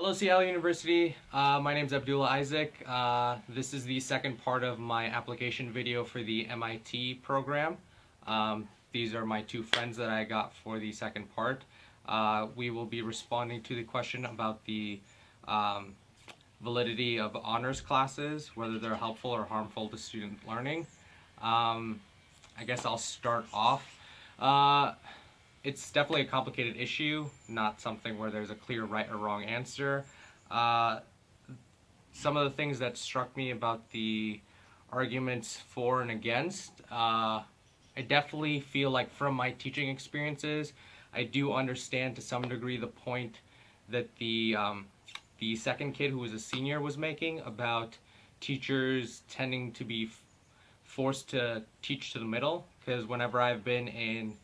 Hello, Seattle University. My name is Abdullah Isaac. This is the second part of my application video for the MIT program. These are my two friends that I got for the second part. We will be responding to the question about the validity of honors classes, whether they're helpful or harmful to student learning. I guess I'll start off. It's definitely a complicated issue, not something where there's a clear right or wrong answer. Some of the things that struck me about the arguments for and against, I definitely feel like from my teaching experiences, I do understand to some degree the point that the second kid who was a senior was making about teachers tending to be forced to teach to the middle, because whenever I've been in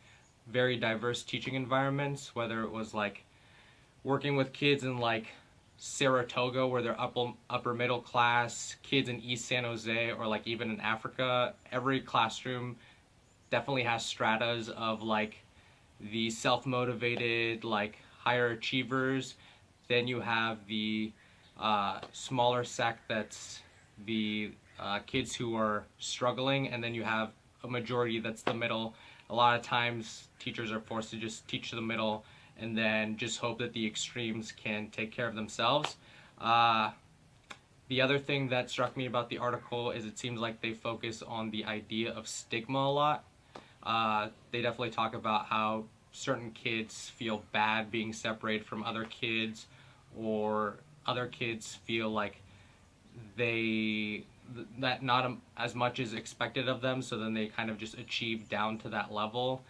very diverse teaching environments, whether it was like working with kids in like Saratoga where they're upper middle class, kids in East San Jose, or like even in Africa, every classroom definitely has stratas of like the self-motivated, like higher achievers. Then you have the smaller sect that's the kids who are struggling, and then you have a majority that's the middle. A lot of times teachers are forced to just teach to the middle and then just hope that the extremes can take care of themselves. The other thing that struck me about the article is it seems like they focus on the idea of stigma a lot. They definitely talk about how certain kids feel bad being separated from other kids, or other kids feel like that not as much is expected of them, so then they kind of just achieve down to that level.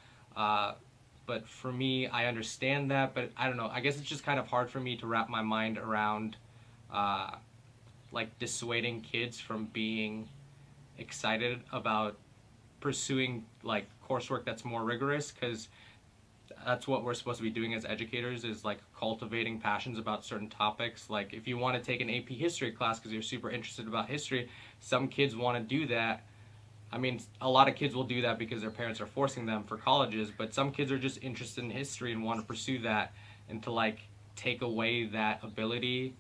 But for me, I understand that, but I don't know, I guess it's just kind of hard for me to wrap my mind around like dissuading kids from being excited about pursuing like coursework that's more rigorous, because that's what we're supposed to be doing as educators, is like cultivating passions about certain topics. Like if you want to take an AP history class because you're super interested about history, some kids want to do that. I mean, a lot of kids will do that because their parents are forcing them for colleges, but some kids are just interested in history and want to pursue that, and to like take away that ability,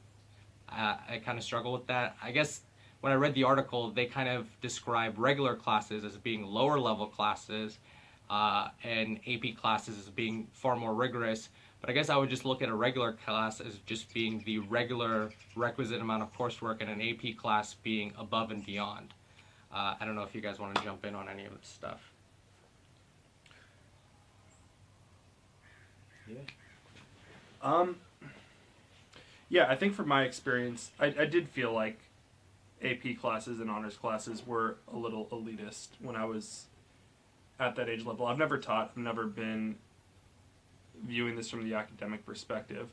I kind of struggle with that. I guess when I read the article, they kind of describe regular classes as being lower level classes, and AP classes as being far more rigorous. But I guess I would just look at a regular class as just being the regular requisite amount of coursework, and an AP class being above and beyond. I don't know if you guys want to jump in on any of this stuff. Yeah. Yeah, I think from my experience, I did feel like AP classes and honors classes were a little elitist when I was at that age level. I've never taught, I've never been viewing this from the academic perspective,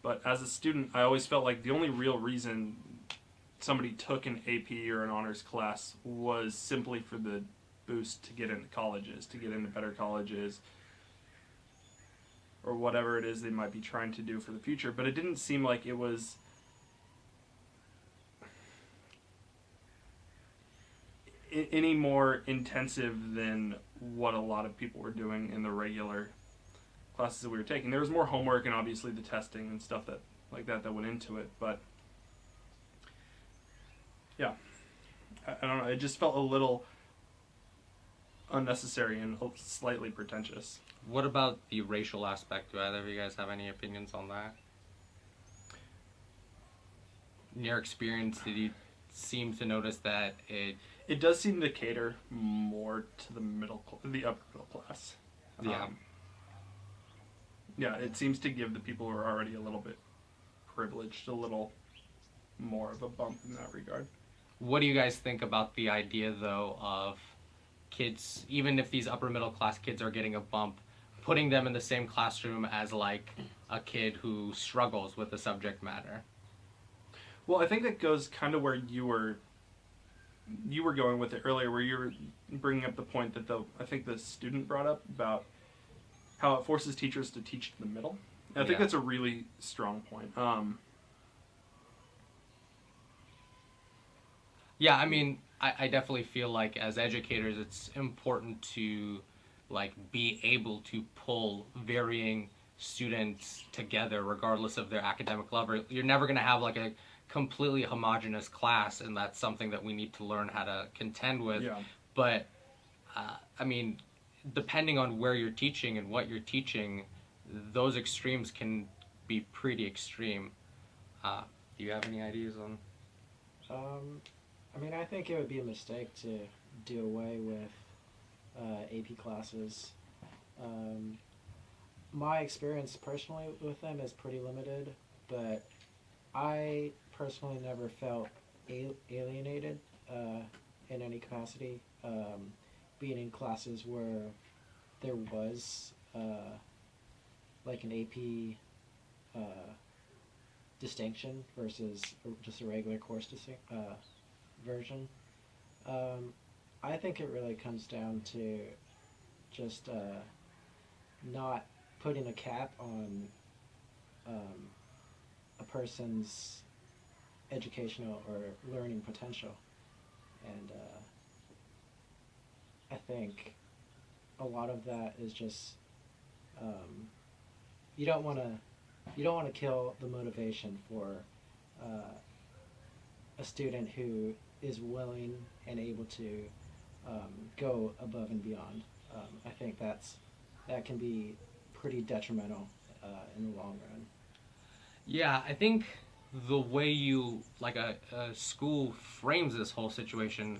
but as a student, I always felt like the only real reason somebody took an AP or an honors class was simply for the boost to get into colleges, to get into better colleges, or whatever it is they might be trying to do for the future. But it didn't seem like it was any more intensive than what a lot of people were doing in the regular classes that we were taking. There was more homework and obviously the testing and stuff that went into it, but yeah, I don't know, it just felt a little unnecessary and slightly pretentious. What about the racial aspect? Do either of you guys have any opinions on that? In your experience, did you seem to notice that it does seem to cater more to the upper middle class. Yeah. Yeah, it seems to give the people who are already a little bit privileged a little more of a bump in that regard. What do you guys think about the idea, though, of kids, even if these upper middle class kids are getting a bump, putting them in the same classroom as like a kid who struggles with the subject matter? Well, I think that goes kind of where you were going with it earlier, where you were bringing up the point that I think the student brought up about how it forces teachers to teach to the middle. And I think that's a really strong point. Yeah, I mean, I definitely feel like as educators, it's important to like be able to pull varying students together regardless of their academic level. You're never going to have like a completely homogenous class, and that's something that we need to learn how to contend with. Yeah. But I mean, depending on where you're teaching and what you're teaching, those extremes can be pretty extreme. Do you have any ideas on? I mean, I think it would be a mistake to do away with AP classes. My experience personally with them is pretty limited, but I personally never felt alienated in any capacity, being in classes where there was like an AP distinction versus just a regular course version. I think it really comes down to just not putting a cap on a person's educational or learning potential. And I think a lot of that is just you don't want to kill the motivation for a student who is willing and able to go above and beyond. I think that can be pretty detrimental in the long run. Yeah, I think the way you like a school frames this whole situation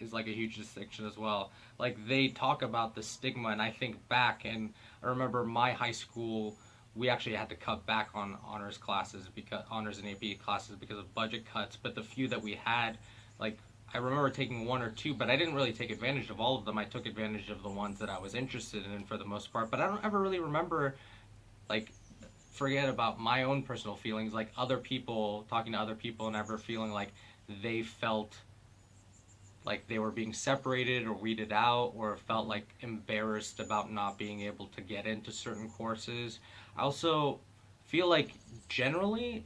is like a huge distinction as well. Like they talk about the stigma, and I think back, and I remember my high school, we actually had to cut back on honors classes, because honors and AP classes, because of budget cuts. But the few that we had, like I remember taking one or two, but I didn't really take advantage of all of them. I took advantage of the ones that I was interested in for the most part. But I don't ever really remember, like, forget about my own personal feelings, like other people, talking to other people and ever feeling like they felt like they were being separated or weeded out, or felt like embarrassed about not being able to get into certain courses. I also feel like generally,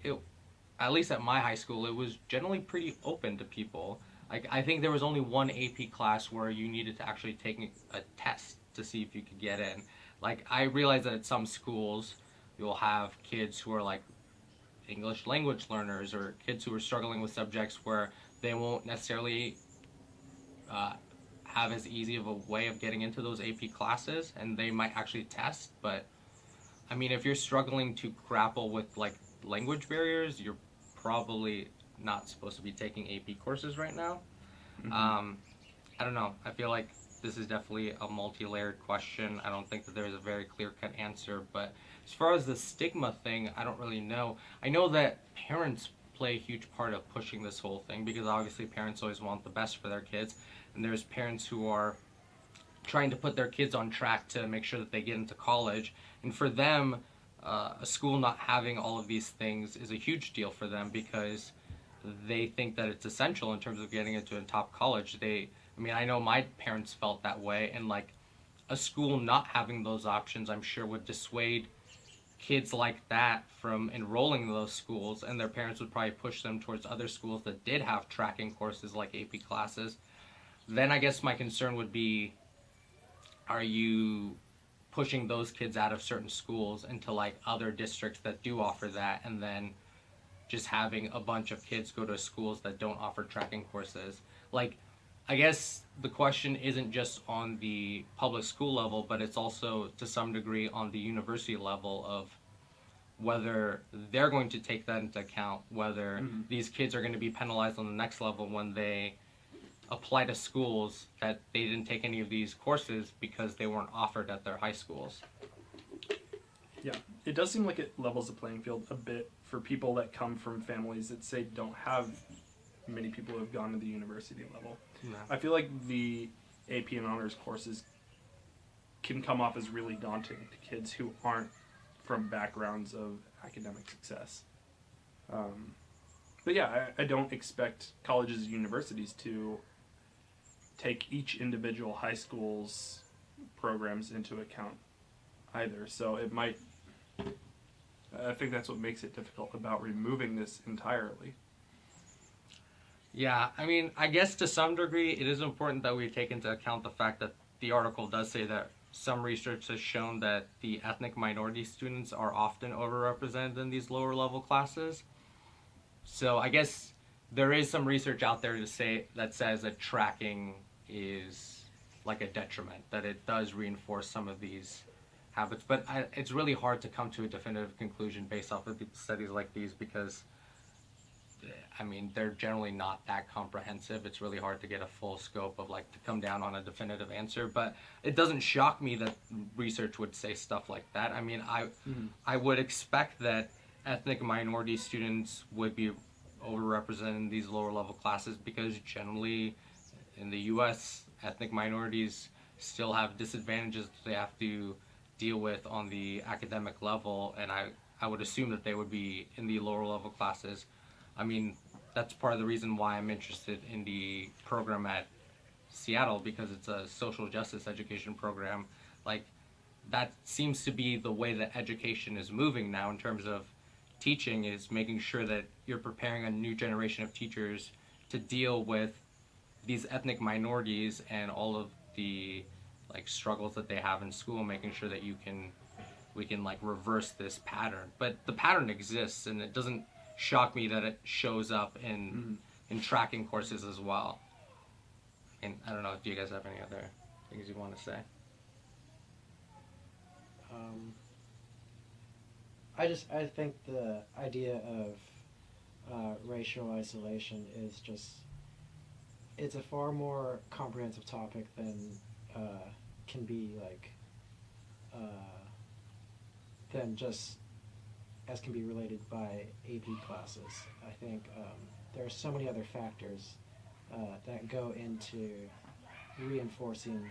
at least at my high school, it was generally pretty open to people. Like I think there was only one AP class where you needed to actually take a test to see if you could get in. Like I realize that at some schools you'll have kids who are like English language learners, or kids who are struggling with subjects where they won't necessarily have as easy of a way of getting into those AP classes, and they might actually test. But I mean, if you're struggling to grapple with like language barriers, you're probably not supposed to be taking AP courses right now. Mm-hmm. I don't know. I feel like this is definitely a multi-layered question. I don't think that there's a very clear-cut answer, but as far as the stigma thing, I don't really know. I know that parents play a huge part of pushing this whole thing, because obviously parents always want the best for their kids, and there's parents who are trying to put their kids on track to make sure that they get into college, and for them, a school not having all of these things is a huge deal for them, because they think that it's essential in terms of getting into a top college. I mean, I know my parents felt that way, and like a school not having those options, I'm sure would dissuade kids like that from enrolling in those schools, and their parents would probably push them towards other schools that did have tracking courses like AP classes. Then I guess my concern would be, are you pushing those kids out of certain schools into like other districts that do offer that, and then just having a bunch of kids go to schools that don't offer tracking courses? Like, I guess the question isn't just on the public school level, but it's also to some degree on the university level of whether they're going to take that into account, whether these kids are going to be penalized on the next level when they apply to schools that they didn't take any of these courses because they weren't offered at their high schools. Yeah, it does seem like it levels the playing field a bit for people that come from families that say don't have many people who have gone to the university level. No. I feel like the AP and honors courses can come off as really daunting to kids who aren't from backgrounds of academic success. But yeah, I don't expect colleges and universities to take each individual high school's programs into account either. So it might, I think that's what makes it difficult about removing this entirely. Yeah, I mean, I guess to some degree it is important that we take into account the fact that the article does say that some research has shown that the ethnic minority students are often overrepresented in these lower level classes. So I guess there is some research out there to say that says that tracking is like a detriment, that it does reinforce some of these habits. But it's really hard to come to a definitive conclusion based off of studies like these because, I mean, they're generally not that comprehensive. It's really hard to get a full scope of like to come down on a definitive answer. But it doesn't shock me that research would say stuff like that. I mean, I would expect that ethnic minority students would be overrepresented in these lower level classes because generally in the U.S. ethnic minorities still have disadvantages that they have to deal with on the academic level, and I would assume that they would be in the lower level classes. I mean, that's part of the reason why I'm interested in the program at Seattle, because it's a social justice education program. Like, that seems to be the way that education is moving now in terms of teaching, is making sure that you're preparing a new generation of teachers to deal with these ethnic minorities and all of the like struggles that they have in school, making sure that we can like reverse this pattern. But the pattern exists, and it doesn't shock me that it shows up in tracking courses as well. And I don't know if you guys have any other things you want to say. I think the idea of racial isolation is just, it's a far more comprehensive topic than can be like than just as can be related by AP classes. I think there are so many other factors that go into reinforcing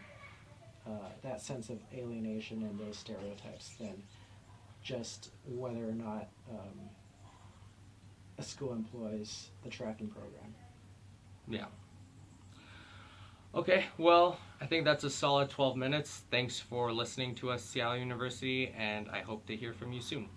that sense of alienation and those stereotypes than just whether or not a school employs the tracking program. Yeah. Okay, well, I think that's a solid 12 minutes. Thanks for listening to us, Seattle University, and I hope to hear from you soon.